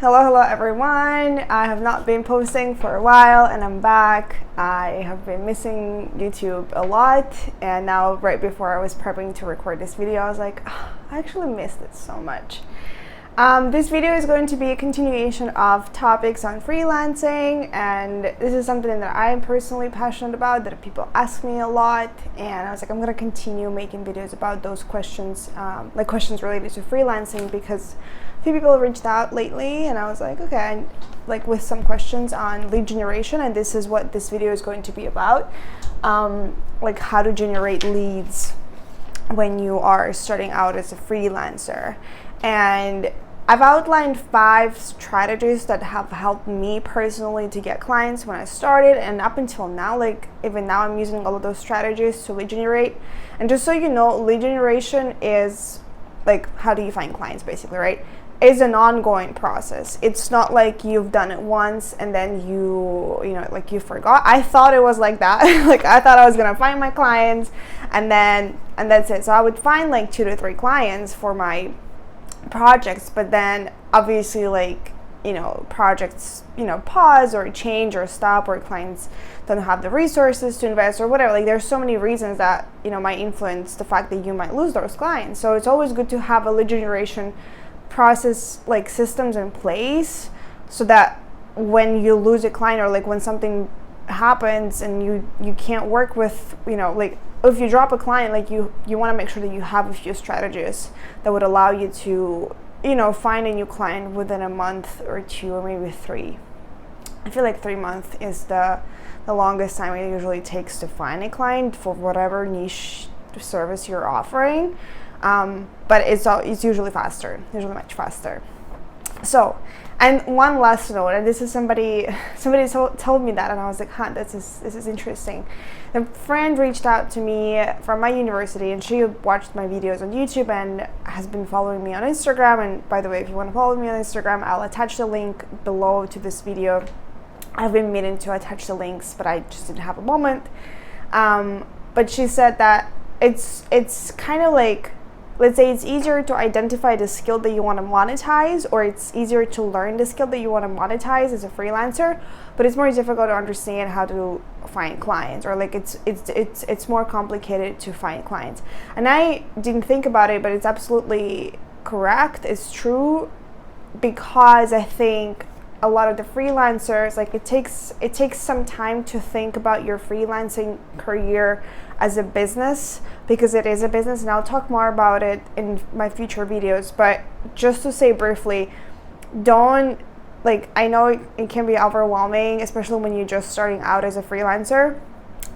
Hello everyone. I have not been posting for a while and I'm back. I have been missing YouTube a lot, and now right before I was prepping to record this video, I was like, I actually missed it so much. This video is going to be a continuation of topics on freelancing, and this is something that I am personally passionate about, that people ask me a lot, and I was like, I'm going to continue making videos about those questions, like questions related to freelancing, because a few people reached out lately and I was like, okay, like with some questions on lead generation, and this is what this video is going to be about, like how to generate leads when you are starting out as a freelancer. And I've outlined 5 strategies that have helped me personally to get clients when I started, and up until now, like even now I'm using all of those strategies to lead generate. And just so you know, lead generation is like, how do you find clients basically, right? Is an ongoing process. It's not like you've done it once and then you like you forgot. I thought it was like that. Like I thought I was gonna find my clients and that's it. So I would find like 2 to 3 clients for my projects, but then obviously like projects pause or change or stop, or clients don't have the resources to invest or whatever. Like there's so many reasons that might influence the fact that you might lose those clients. So it's always good to have a lead generation process, like systems in place, so that when you lose a client or like when something happens and you can't work with, like if you drop a client, like you want to make sure that you have a few strategies that would allow you to find a new client within a month or 2 or maybe 3. I feel like 3 months is the longest time it usually takes to find a client for whatever niche service you're offering. But it's usually much faster. So, and one last note, and this is somebody told me that, and I was like, this is interesting. A friend reached out to me from my university, and she watched my videos on YouTube and has been following me on Instagram. And by the way, if you want to follow me on Instagram, I'll attach the link below to this video. I've been meaning to attach the links, but I just didn't have a moment. But she said that it's kind of like, let's say it's easier to identify the skill that you want to monetize, or it's easier to learn the skill that you want to monetize as a freelancer, but it's more difficult to understand how to find clients, or like it's more complicated to find clients. And I didn't think about it, but it's absolutely correct. It's true, because I think a lot of the freelancers, like it takes some time to think about your freelancing career as a business, because it is a business, and I'll talk more about it in my future videos. But just to say briefly, I know it can be overwhelming, especially when you're just starting out as a freelancer,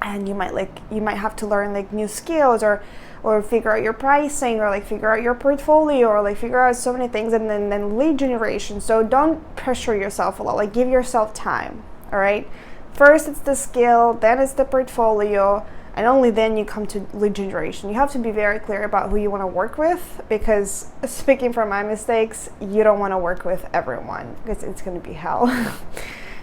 and you might have to learn like new skills, or figure out your pricing, or like figure out your portfolio, or like figure out so many things, and then lead generation. So don't pressure yourself a lot, like give yourself time. All right, first it's the skill, then it's the portfolio, and only then you come to lead generation. You have to be very clear about who you want to work with, because speaking from my mistakes, you don't want to work with everyone, because it's going to be hell.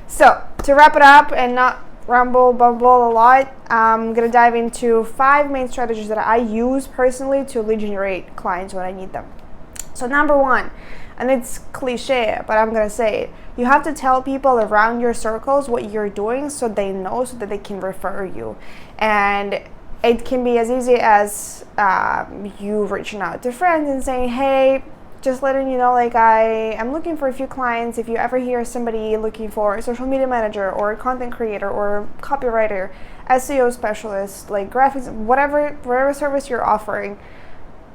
So to wrap it up and not bumble a lot, I'm gonna dive into 5 main strategies that I use personally to lead generate clients when I need them. So number 1, and it's cliche, but I'm gonna say it, you have to tell people around your circles what you're doing, so they know, so that they can refer you. And it can be as easy as you reaching out to friends and saying, hey, just letting you know, like I am looking for a few clients. If you ever hear somebody looking for a social media manager or a content creator or copywriter, SEO specialist, like graphics, whatever service you're offering,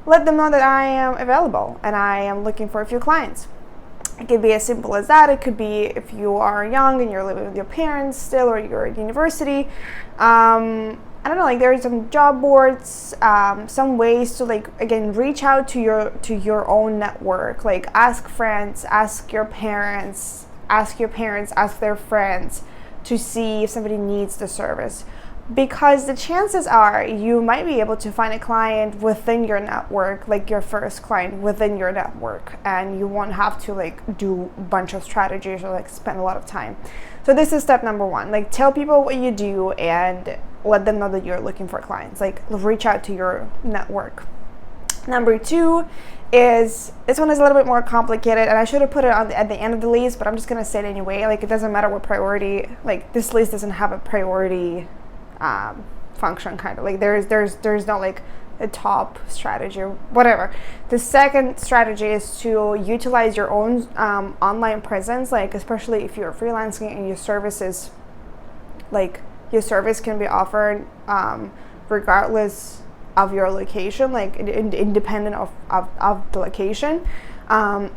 let them know that I am available and I am looking for a few clients. It could be as simple as that. It could be if you are young and you're living with your parents still, or you're at university. I don't know, like there are some job boards, some ways to like, again, reach out to your own network. Like ask friends, ask your parents, ask their friends to see if somebody needs the service. Because the chances are you might be able to find a client within your network, like your first client within your network, and you won't have to like do a bunch of strategies or like spend a lot of time. So this is step number 1, like tell people what you do and let them know that you're looking for clients, like reach out to your network. Number 2 is, this one is a little bit more complicated, and I should have put it at the end of the list, but I'm just gonna say it anyway. Like, it doesn't matter what priority, like, this list doesn't have a priority function, kind of like there's no like a top strategy or whatever. The second strategy is to utilize your own online presence, like especially if you're freelancing and your services, like your service can be offered regardless of your location, like independent of the location. That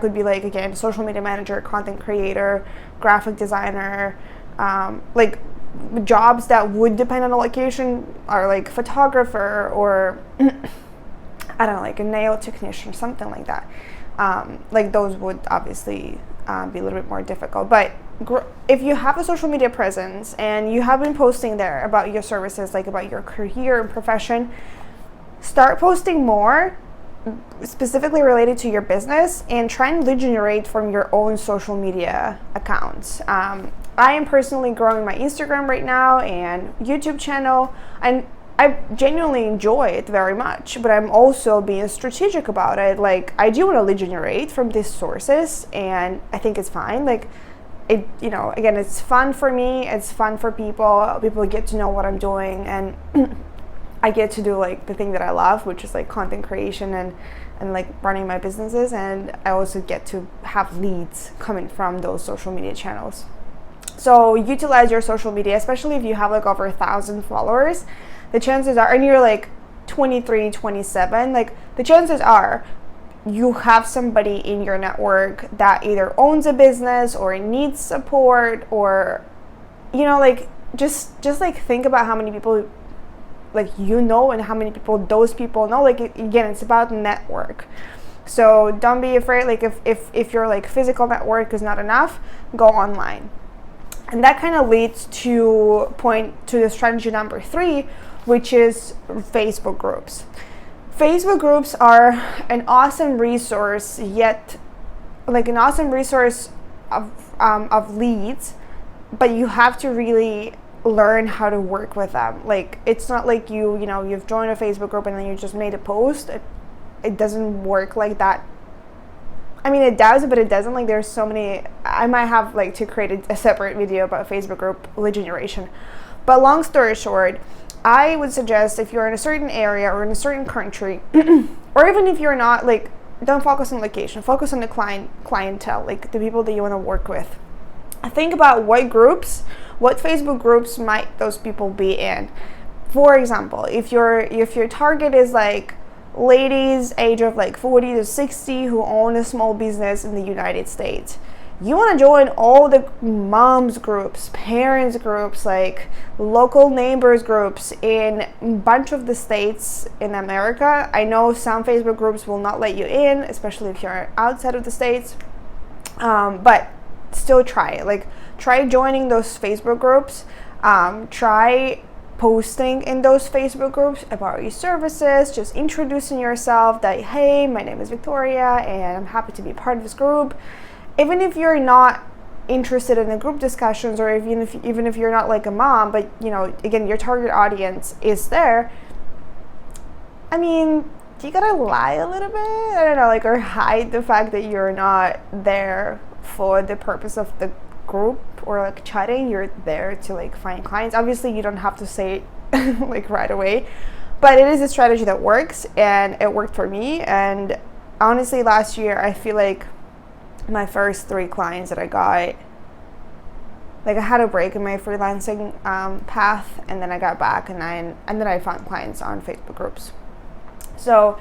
could be like, again, social media manager, content creator, graphic designer, like jobs that would depend on the location are like photographer or I don't know, like a nail technician, something like that. Like those would obviously be a little bit more difficult, but if you have a social media presence and you have been posting there about your services, like about your career and profession, start posting more specifically related to your business and try and lead generate from your own social media accounts. I am personally growing my Instagram right now and YouTube channel, and I genuinely enjoy it very much, but I'm also being strategic about it. Like, I do want to lead generate from these sources, and I think it's fine. Like, it, you know, again, it's fun for me, it's fun for people. People get to know what I'm doing, and I get to do like the thing that I love, which is like content creation and like running my businesses, and I also get to have leads coming from those social media channels. So utilize your social media, especially if you have like over 1,000 followers. The chances are, and you're like 23, 27, like the chances are you have somebody in your network that either owns a business or needs support, or, you know, like just like think about how many people like you know and how many people those people know. Like, again, it's about network. So don't be afraid. Like if your like physical network is not enough, go online. And that kind of leads to the strategy number 3, which is Facebook groups. Facebook groups are an awesome resource, yet like an awesome resource of leads, but you have to really learn how to work with them. Like, it's not like you've joined a Facebook group and then you just made a post. It doesn't work like that. I mean, it does, but it doesn't. Like, there's so many. I might have like to create a separate video about Facebook group lead generation. But long story short, I would suggest, if you're in a certain area or in a certain country, or even if you're not, like, don't focus on location, focus on the clientele, like the people that you want to work with. Think about what Facebook groups might those people be in. For example, if your target is like ladies age of like 40 to 60 who own a small business in the United States, you want to join all the moms groups, parents groups, like local neighbors groups in a bunch of the states in America. I know some Facebook groups will not let you in, especially if you're outside of the states, but still try it. Like, try joining those Facebook groups. Try posting in those Facebook groups about your services, just introducing yourself that, hey, my name is Victoria and I'm happy to be part of this group. Even if you're not interested in the group discussions, or even if you're not like a mom, but you know, again, your target audience is there, I mean, you gotta lie a little bit, I don't know, like, or hide the fact that you're not there for the purpose of the group or like chatting. You're there to like find clients. Obviously, you don't have to say it like right away, but it is a strategy that works, and it worked for me. And honestly, last year, I feel like my first 3 clients that I got, like, I had a break in my freelancing path, and then I got back, and then I found clients on Facebook groups. So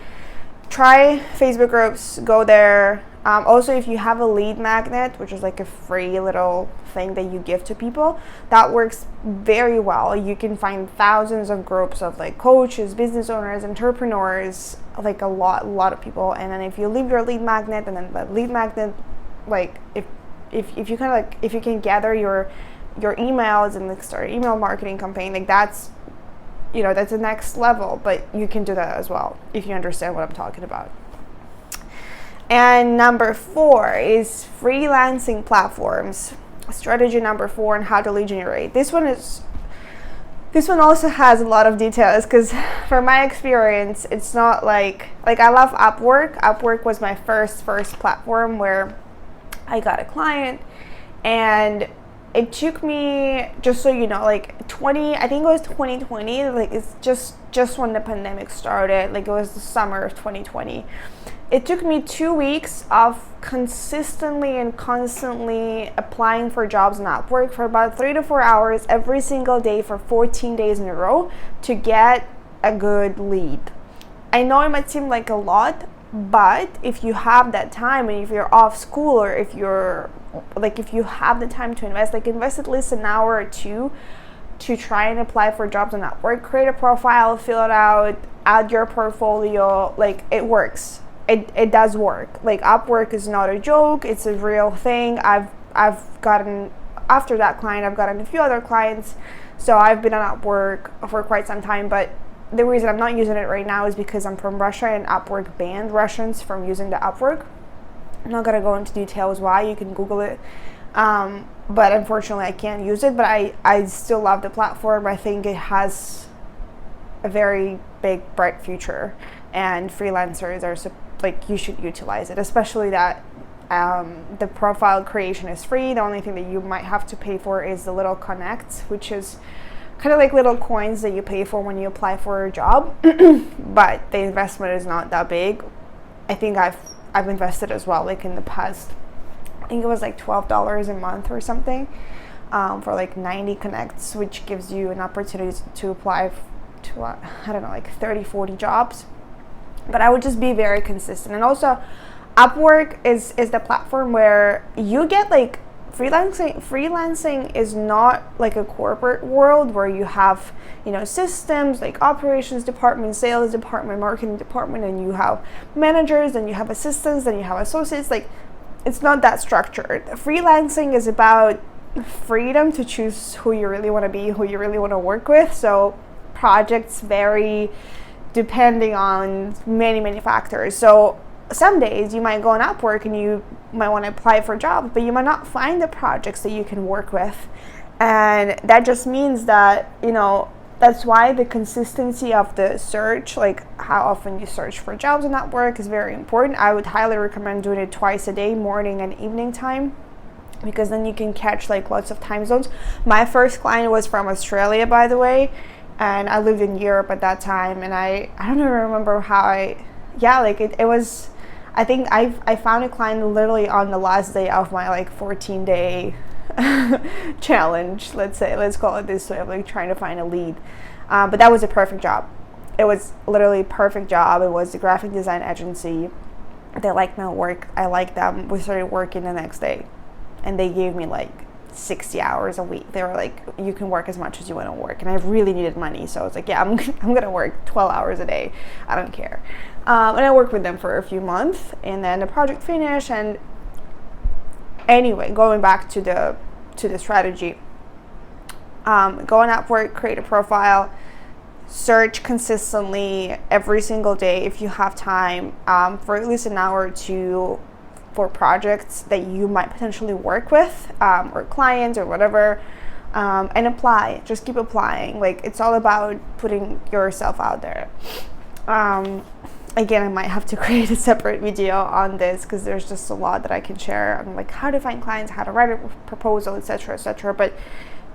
try Facebook groups, go there. Also, if you have a lead magnet, which is like a free little thing that you give to people, that works very well. You can find thousands of groups of like coaches, business owners, entrepreneurs, like a lot of people. And then if you leave your lead magnet, and then the lead magnet, like if you kind of like, if you can gather your emails and like start an email marketing campaign, like that's, you know, that's the next level. But you can do that as well if you understand what I'm talking about. And number 4 is freelancing platforms. Strategy number 4 on how to lead generate. This This one also has a lot of details because from my experience, it's not like I love Upwork. Upwork was my first platform where I got a client, and it took me, just so you know, like I think it was 2020, like it's just when the pandemic started, like it was the summer of 2020. It took me 2 weeks of consistently and constantly applying for jobs on Upwork for about 3 to 4 hours every single day for 14 days in a row to get a good lead. I know it might seem like a lot, but if you have that time and if you're off school, or if you have the time to invest at least an hour or two to try and apply for jobs on Upwork, create a profile, fill it out, add your portfolio, like it works. It does work. Like Upwork is not a joke, it's a real thing. I've gotten, after that client, I've gotten a few other clients, so I've been on Upwork for quite some time, but the reason I'm not using it right now is because I'm from Russia and Upwork banned Russians from using the Upwork. I'm not gonna go into details why, you can Google it. But unfortunately I can't use it, but I still love the platform. I think it has a very big, bright future, and freelancers are like, you should utilize it, especially that the profile creation is free. The only thing that you might have to pay for is the little connects, which is kind of like little coins that you pay for when you apply for a job. But the investment is not that big. I think I've invested as well, like in the past, I think it was like $12 a month or something, for like 90 connects, which gives you an opportunity to apply to, I don't know, like 30-40 jobs. But I would just be very consistent. And also Upwork is the platform where you get like freelancing is not like a corporate world where you have, you know, systems like operations department, sales department, marketing department, and you have managers, and you have assistants, and you have associates. Like, it's not that structured. Freelancing is about freedom to choose who you really want to be, who you really want to work with. So projects vary depending on many factors. So some days you might go on Upwork and you might want to apply for jobs, but you might not find the projects that you can work with. And that just means that, you know, that's why the consistency of the search, like how often you search for jobs on Upwork, is very important. I would highly recommend doing it twice a day, morning and evening time, because then you can catch like lots of time zones. My first client was from Australia, by the way, and I lived in Europe at that time, and I don't even remember how it was, I think I found a client literally on the last day of my like 14-day challenge, let's call it this way, of like trying to find a lead. But that was a perfect job. It was literally a perfect job. It was a graphic design agency. They liked my work. I liked them. We started working the next day, and they gave me like 60 hours a week. They were like, you can work as much as you want to work, and I really needed money, so I was like, yeah, I'm gonna work 12 hours a day, I don't care. And I worked with them for a few months, and then the project finished. And anyway, going back to the strategy, go on Upwork, create a profile, search consistently every single day if you have time, for at least an hour or two, for projects that you might potentially work with, or clients or whatever, and apply. Just keep applying. Like, it's all about putting yourself out there. Again, I might have to create a separate video on this because there's just a lot that I can share on like how to find clients, how to write a proposal, etc. But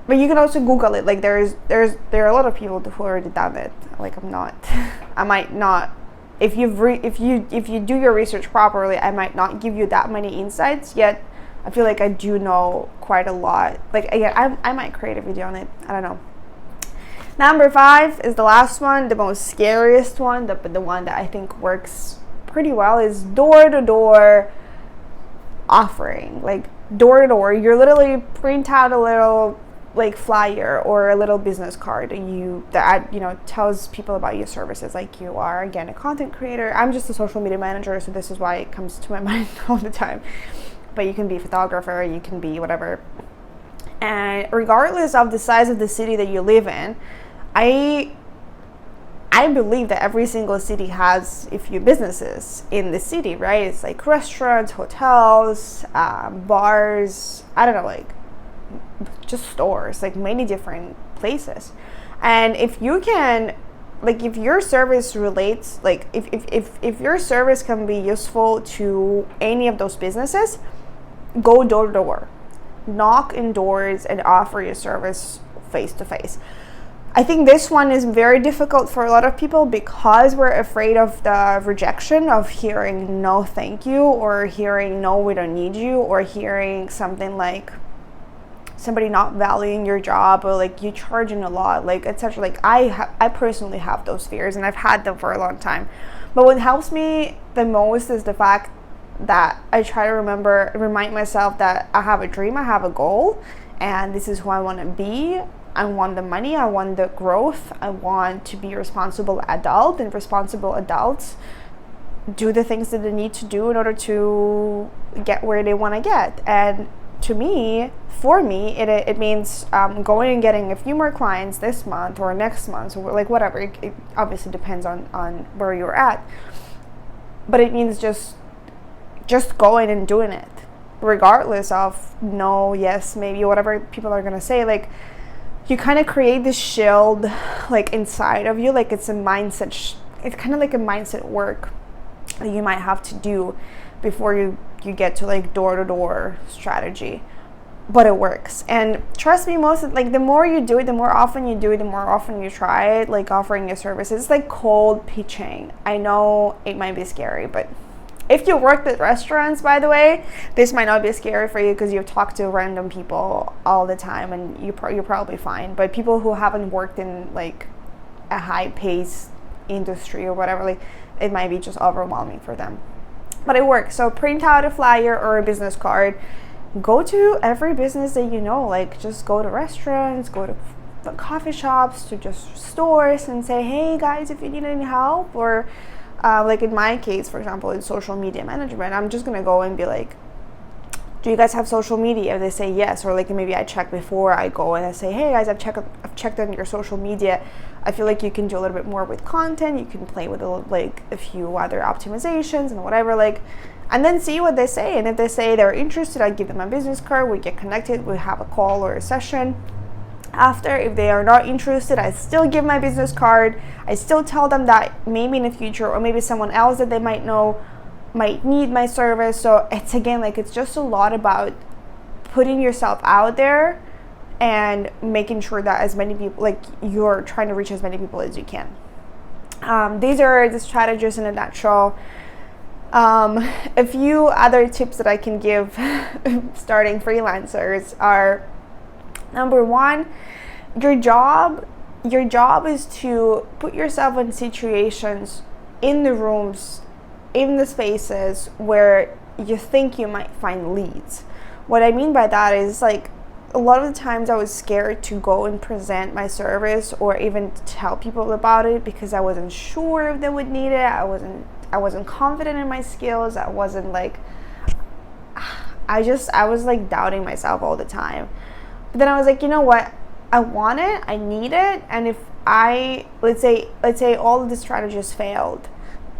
you can also Google it. Like, there are a lot of people who already done it. Like, I might not. If you do your research properly, I might not give you that many insights, yet I feel like I do know quite a lot. Like, again, I might create a video on it. I don't know. Number 5 is the last one, the most scariest one, but the one that I think works pretty well, is door-to-door offering. Like, door-to-door, you're literally print out a little like flyer or a little business card that tells people about your services. Like, you are, again, a content creator. I'm just a social media manager, so this is why it comes to my mind all the time. But you can be a photographer, you can be whatever. And regardless of the size of the city that you live in, I believe that every single city has a few businesses in the city, right? It's like restaurants, hotels, bars, I don't know, like just stores, like many different places. And if you can, like, if your service relates, like if your service can be useful to any of those businesses, go door to door, knock in doors and offer your service face to face. I think this one is very difficult for a lot of people because we're afraid of the rejection of hearing no thank you, or hearing no we don't need you, or hearing something like somebody not valuing your job, or like you charging a lot, like etc. Like I personally have those fears, and I've had them for a long time. But what helps me the most is the fact that I try to remind myself that I have a dream, I have a goal, and this is who I want to be. I want the money, I want the growth, I want to be a responsible adult, and responsible adults do the things that they need to do in order to get where they want to get. And to me, for me, it means going and getting a few more clients this month or next month, or like whatever. It obviously depends on where you're at, but it means just going and doing it, regardless of no, yes, maybe, whatever people are gonna say. Like, you kind of create this shield like inside of you, like it's a mindset it's kind of like a mindset work that you might have to do before you get to like door-to-door strategy. But it works, and trust me, the more you do it, the more often you do it, the more often you try it, like offering your services. It's like cold pitching. I know it might be scary, but if you worked at restaurants, by the way, this might not be scary for you because you've talked to random people all the time, and you're probably fine. But people who haven't worked in like a high-paced industry or whatever, like it might be just overwhelming for them. But it works. So print out a flyer or a business card. Go to every business that you know. Like, just go to restaurants, go to coffee shops, to just stores, and say, hey guys, if you need any help, or like in my case, for example, in social media management, I'm just gonna go and be like, do you guys have social media? If they say yes, or like maybe I check before I go and I say, hey guys, I've checked on your social media. I feel like you can do a little bit more with content. You can play with a few other optimizations and whatever, like, and then see what they say. And if they say they're interested, I give them a business card. We get connected. We have a call or a session. After, if they are not interested, I still give my business card. I still tell them that maybe in the future, or maybe someone else that they might know might need my service. So it's, again, like, it's just a lot about putting yourself out there and making sure that as many people, like, you're trying to reach as many people as you can. These are the strategies in a nutshell. A few other tips that I can give starting freelancers are: number one, your job is to put yourself in situations, in the rooms, in the spaces where you think you might find leads. What I mean by that is, like, a lot of the times I was scared to go and present my service or even tell people about it because I wasn't sure if they would need it. I wasn't confident in my skills. I wasn't like, I was like doubting myself all the time. But then I was like, you know what? I want it, I need it, and if let's say all of the strategies failed,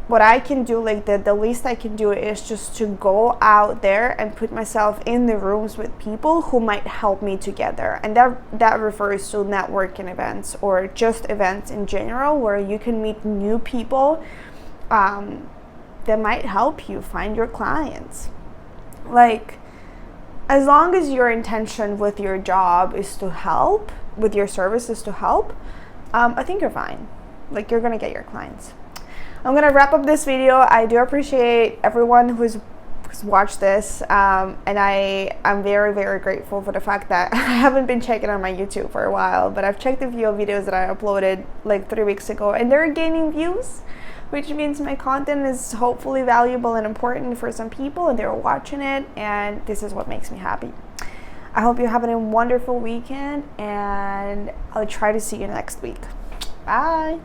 what I can do, like the least I can do, is just to go out there and put myself in the rooms with people who might help me together. And that refers to networking events, or just events in general, where you can meet new people that might help you find your clients. Like, as long as your intention with your job is to help, with your service is to help, I think you're fine. Like, you're gonna get your clients. I'm gonna wrap up this video. I do appreciate everyone who's watched this, and I'm very, very grateful for the fact that I haven't been checking on my YouTube for a while, but I've checked a few videos that I uploaded like 3 weeks ago, and they're gaining views, which means my content is hopefully valuable and important for some people, and they're watching it, and this is what makes me happy. I hope you're having a wonderful weekend, and I'll try to see you next week. Bye.